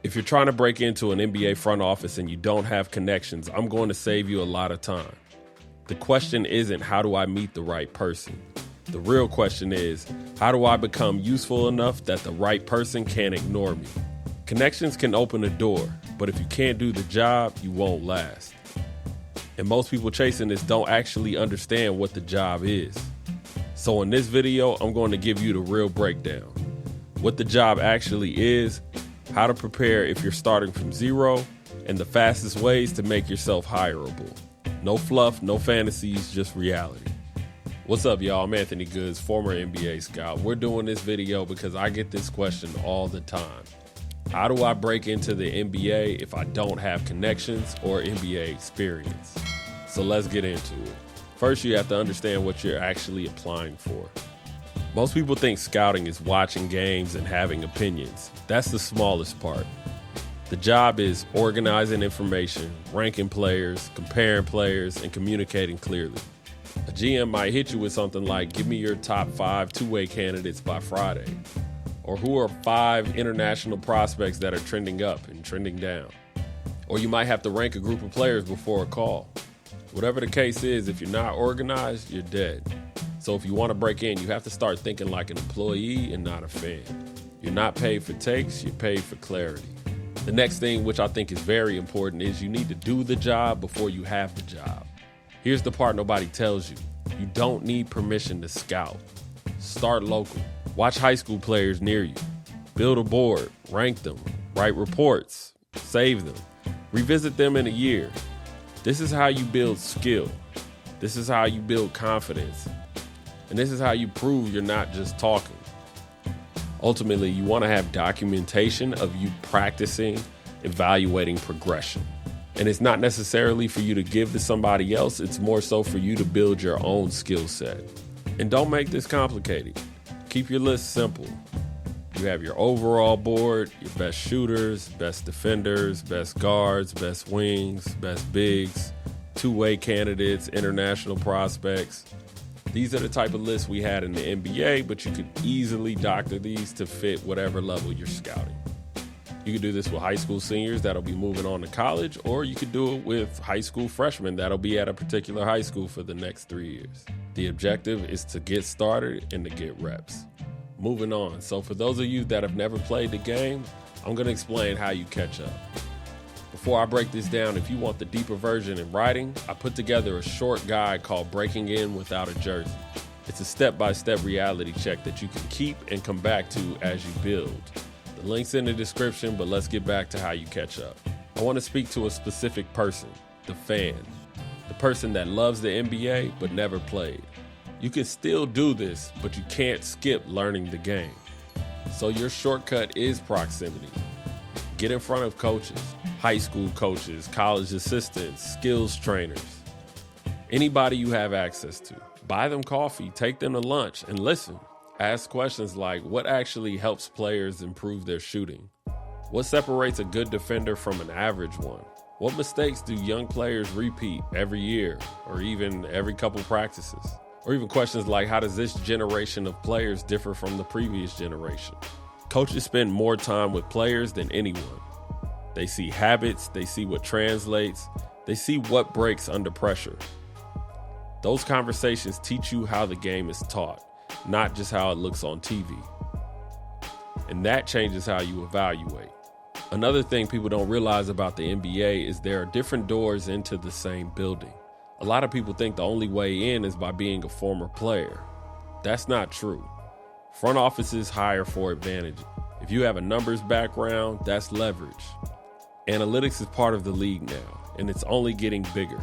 If you're trying to break into an NBA front office and you don't have connections, I'm going to save you a lot of time. The question isn't, how do I meet the right person? The real question is, how do I become useful enough that the right person can't ignore me? Connections can open a door, but if you can't do the job, you won't last. And most people chasing this don't actually understand what the job is. So in this video, I'm going to give you the real breakdown. What the job actually is, how to prepare if you're starting from zero, and the fastest ways to make yourself hireable. No fluff, no fantasies, just reality. What's up, y'all? I'm Anthony Goods, former NBA scout. We're doing this video because I get this question all the time. How do I break into the NBA if I don't have connections or NBA experience? So let's get into it. First, you have to understand what you're actually applying for. Most people think scouting is watching games and having opinions. That's the smallest part. The job is organizing information, ranking players, comparing players, and communicating clearly. A GM might hit you with something like, give me your top 5 two-way candidates by Friday. Or who are 5 international prospects that are trending up and trending down. Or you might have to rank a group of players before a call. Whatever the case is, if you're not organized, you're dead. So if you want to break in, you have to start thinking like an employee and not a fan. You're not paid for takes, you're paid for clarity. The next thing, which I think is very important, is you need to do the job before you have the job. Here's the part nobody tells you. You don't need permission to scout. Start local. Watch high school players near you. Build a board, rank them, write reports, save them, revisit them in a year. This is how you build skill. This is how you build confidence. And this is how you prove you're not just talking. Ultimately, you want to have documentation of you practicing, evaluating progression. And it's not necessarily for you to give to somebody else. It's more so for you to build your own skill set. And don't make this complicated. Keep your list simple. You have your overall board, your best shooters, best defenders, best guards, best wings, best bigs, two-way candidates, international prospects. These are the type of lists we had in the NBA, but you could easily doctor these to fit whatever level you're scouting. You could do this with high school seniors that'll be moving on to college, or you could do it with high school freshmen that'll be at a particular high school for the next 3 years. The objective is to get started and to get reps. Moving on. So for those of you that have never played the game, I'm going to explain how you catch up. Before I break this down, if you want the deeper version in writing, I put together a short guide called Breaking In Without a Jersey. It's a step-by-step reality check that you can keep and come back to as you build. The link's in the description, but let's get back to how you catch up. I want to speak to a specific person, the fan, the person that loves the NBA but never played. You can still do this, but you can't skip learning the game. So your shortcut is proximity. Get in front of coaches, high school coaches, college assistants, skills trainers, anybody you have access to. Buy them coffee, take them to lunch, and listen. Ask questions like, what actually helps players improve their shooting? What separates a good defender from an average one? What mistakes do young players repeat every year or even every couple practices? Or even questions like, how does this generation of players differ from the previous generation? Coaches spend more time with players than anyone. They see habits, they see what translates, they see what breaks under pressure. Those conversations teach you how the game is taught, not just how it looks on TV. And that changes how you evaluate. Another thing people don't realize about the NBA is there are different doors into the same building. A lot of people think the only way in is by being a former player. That's not true. Front offices hire for advantage. If you have a numbers background, that's leverage. Analytics is part of the league now, and it's only getting bigger.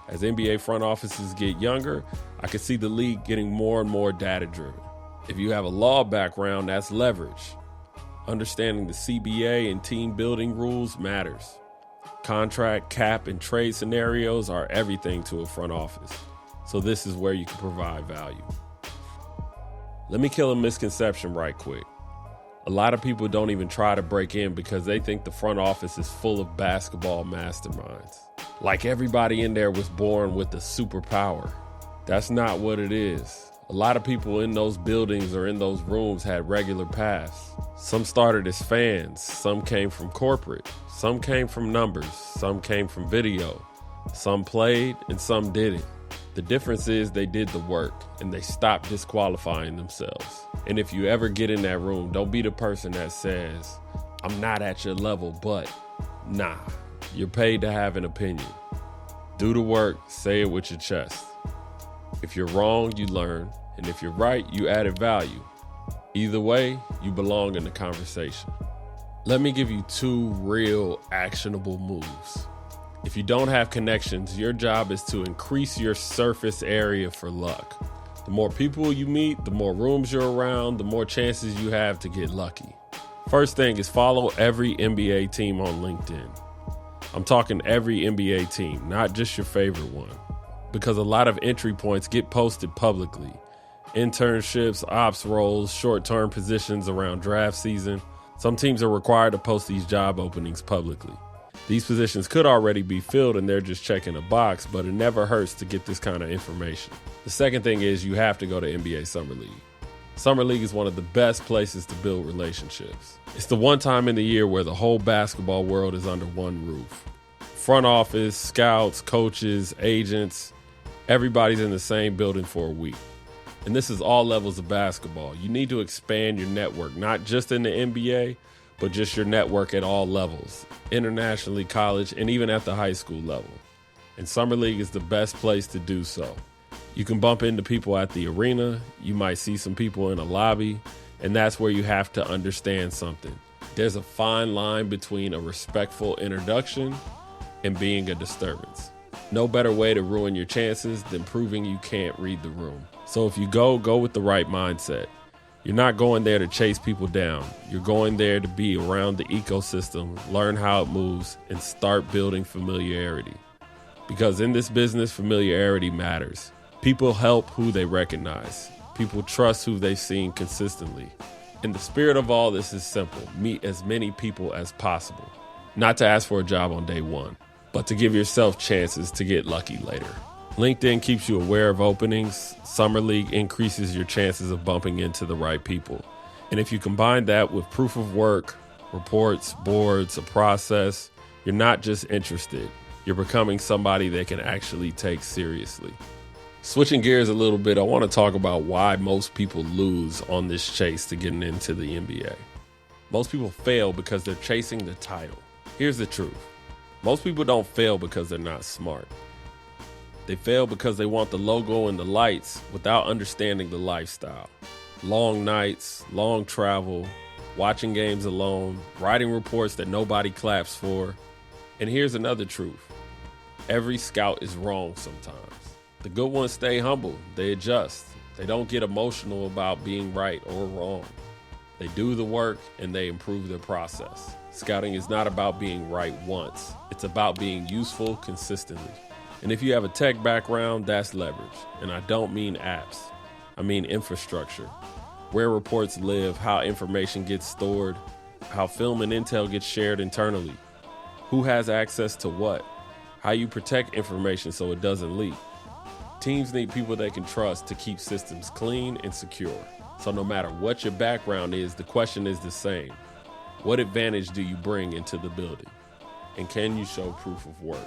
As NBA front offices get younger, I can see the league getting more and more data-driven. If you have a law background, that's leverage. Understanding the CBA and team building rules matters. Contract, cap, and trade scenarios are everything to a front office. So this is where you can provide value. Let me kill a misconception right quick. A lot of people don't even try to break in because they think the front office is full of basketball masterminds. Like everybody in there was born with a superpower. That's not what it is. A lot of people in those buildings or in those rooms had regular paths. Some started as fans, some came from corporate, some came from numbers, some came from video, some played and some didn't. The difference is they did the work and they stopped disqualifying themselves. And if you ever get in that room, don't be the person that says, I'm not at your level, but nah, you're paid to have an opinion. Do the work, say it with your chest. If you're wrong, you learn. And if you're right, you added value. Either way, you belong in the conversation. Let me give you 2 real actionable moves. If you don't have connections, your job is to increase your surface area for luck. The more people you meet, the more rooms you're around, the more chances you have to get lucky. First thing is follow every NBA team on LinkedIn. I'm talking every NBA team, not just your favorite one, because a lot of entry points get posted publicly. Internships, ops roles, short-term positions around draft season. Some teams are required to post these job openings publicly. These positions could already be filled and they're just checking a box, but it never hurts to get this kind of information. The second thing is you have to go to NBA Summer League. Summer League is one of the best places to build relationships. It's the one time in the year where the whole basketball world is under one roof. Front office, scouts, coaches, agents, everybody's in the same building for a week. And this is all levels of basketball. You need to expand your network, not just in the NBA, but just your network at all levels, internationally, college, and even at the high school level. And Summer League is the best place to do so. You can bump into people at the arena, you might see some people in a lobby, and that's where you have to understand something. There's a fine line between a respectful introduction and being a disturbance. No better way to ruin your chances than proving you can't read the room. So if you go with the right mindset. You're not going there to chase people down. You're going there to be around the ecosystem, learn how it moves, and start building familiarity. Because in this business, familiarity matters. People help who they recognize. People trust who they've seen consistently. And the spirit of all this is simple. Meet as many people as possible. Not to ask for a job on day one, but to give yourself chances to get lucky later. LinkedIn keeps you aware of openings. Summer League increases your chances of bumping into the right people. And if you combine that with proof of work, reports, boards, a process, you're not just interested. You're becoming somebody they can actually take seriously. Switching gears a little bit, I want to talk about why most people lose on this chase to getting into the NBA. Most people fail because they're chasing the title. Here's the truth. Most people don't fail because they're not smart. They fail because they want the logo and the lights without understanding the lifestyle. Long nights, long travel, watching games alone, writing reports that nobody claps for. And here's another truth. Every scout is wrong sometimes. The good ones stay humble. They adjust. They don't get emotional about being right or wrong. They do the work and they improve their process. Scouting is not about being right once. It's about being useful consistently. And if you have a tech background, that's leverage. And I don't mean apps. I mean infrastructure. Where reports live, how information gets stored, how film and intel gets shared internally. Who has access to what? How you protect information so it doesn't leak. Teams need people they can trust to keep systems clean and secure. So no matter what your background is, the question is the same. What advantage do you bring into the building? And can you show proof of work?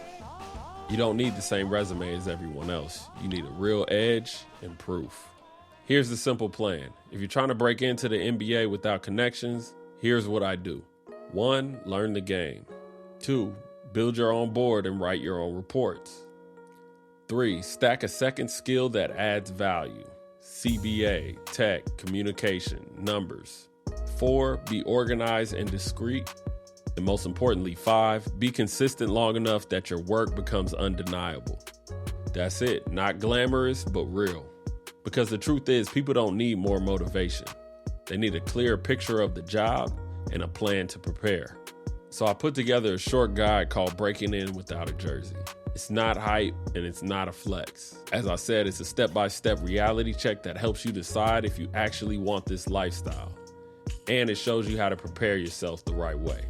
You don't need the same resume as everyone else. You need a real edge and proof. Here's the simple plan. If you're trying to break into the NBA without connections, here's what I do. 1, learn the game. 2, build your own board and write your own reports. 3, stack a second skill that adds value. CBA, tech, communication, numbers. 4, be organized and discreet. And most importantly, 5, be consistent long enough that your work becomes undeniable. That's it. Not glamorous, but real. Because the truth is, people don't need more motivation. They need a clear picture of the job and a plan to prepare. So I put together a short guide called Breaking In Without a Jersey. It's not hype and it's not a flex. As I said, it's a step-by-step reality check that helps you decide if you actually want this lifestyle. And it shows you how to prepare yourself the right way.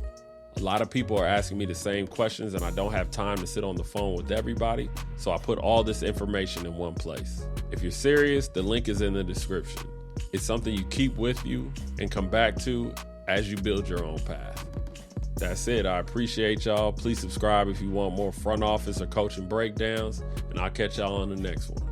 A lot of people are asking me the same questions and I don't have time to sit on the phone with everybody, so I put all this information in one place. If you're serious, the link is in the description. It's something you keep with you and come back to as you build your own path. That's it. I appreciate y'all. Please subscribe if you want more front office or coaching breakdowns, and I'll catch y'all on the next one.